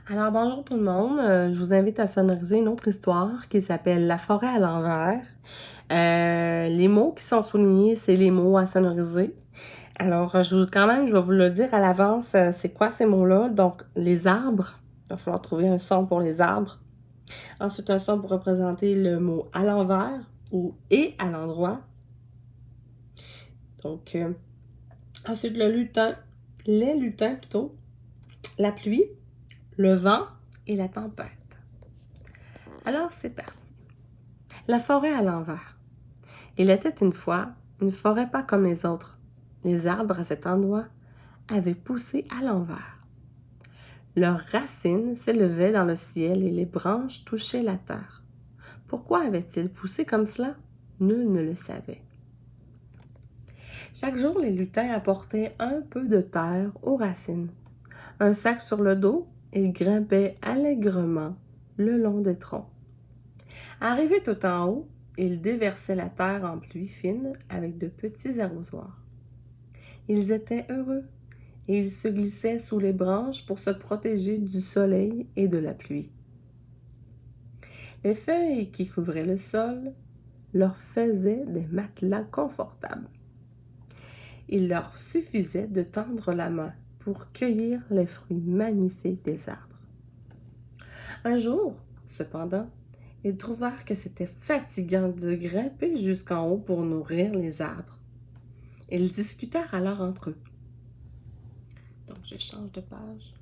Alors bonjour tout le monde, je vous invite à sonoriser une autre histoire qui s'appelle La forêt à l'envers. Les mots qui sont soulignés, c'est les mots à sonoriser. Alors je vais vous le dire à l'avance, c'est quoi ces mots-là? Donc les arbres, il va falloir trouver un son pour les arbres. Ensuite un son pour représenter le mot à l'envers ou et à l'endroit. Donc ensuite les lutins plutôt, la pluie, le vent et la tempête. Alors c'est parti. La forêt à l'envers. Il était une fois une forêt pas comme les autres. Les arbres à cet endroit avaient poussé à l'envers. Leurs racines s'élevaient dans le ciel et les branches touchaient la terre. Pourquoi avaient-ils poussé comme cela? Nul ne le savait. Chaque jour, les lutins apportaient un peu de terre aux racines. Un sac sur le dos, ils grimpaient allègrement le long des troncs. Arrivés tout en haut, ils déversaient la terre en pluie fine avec de petits arrosoirs. Ils étaient heureux et ils se glissaient sous les branches pour se protéger du soleil et de la pluie. Les feuilles qui couvraient le sol leur faisaient des matelas confortables. Il leur suffisait de tendre la main pour cueillir les fruits magnifiques des arbres. Un jour, cependant, ils trouvèrent que c'était fatigant de grimper jusqu'en haut pour nourrir les arbres. Ils discutèrent alors entre eux. Donc, je change de page.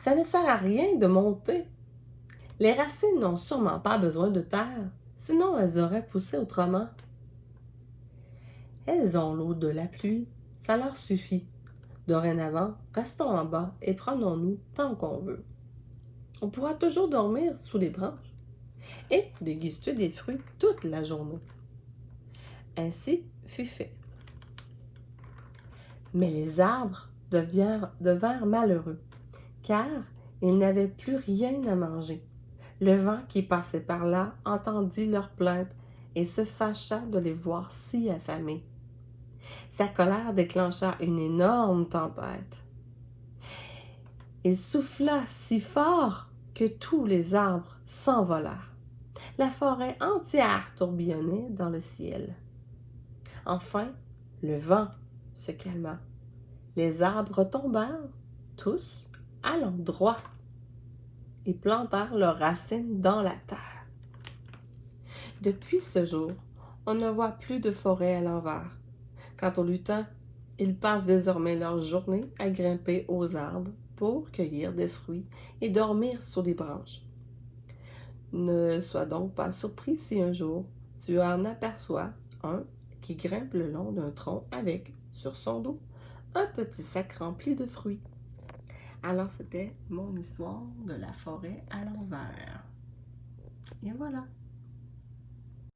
Ça ne sert à rien de monter. Les racines n'ont sûrement pas besoin de terre, sinon elles auraient poussé autrement. Elles ont l'eau de la pluie, ça leur suffit. Dorénavant, restons en bas et prenons-nous tant qu'on veut. On pourra toujours dormir sous les branches et déguster des fruits toute la journée. Ainsi fut fait. Mais les arbres devinrent malheureux, car ils n'avaient plus rien à manger. Le vent qui passait par là entendit leurs plaintes et se fâcha de les voir si affamés. Sa colère déclencha une énorme tempête. Il souffla si fort que tous les arbres s'envolèrent. La forêt entière tourbillonnait dans le ciel. Enfin, le vent se calma. Les arbres tombèrent, tous, à l'endroit, et plantèrent leurs racines dans la terre. Depuis ce jour, on ne voit plus de forêt à l'envers. Quant aux lutins, ils passent désormais leur journée à grimper aux arbres pour cueillir des fruits et dormir sous les branches. Ne sois donc pas surpris si un jour tu en aperçois un qui grimpe le long d'un tronc avec, sur son dos, un petit sac rempli de fruits. Alors c'était mon histoire de la forêt à l'envers. Et voilà.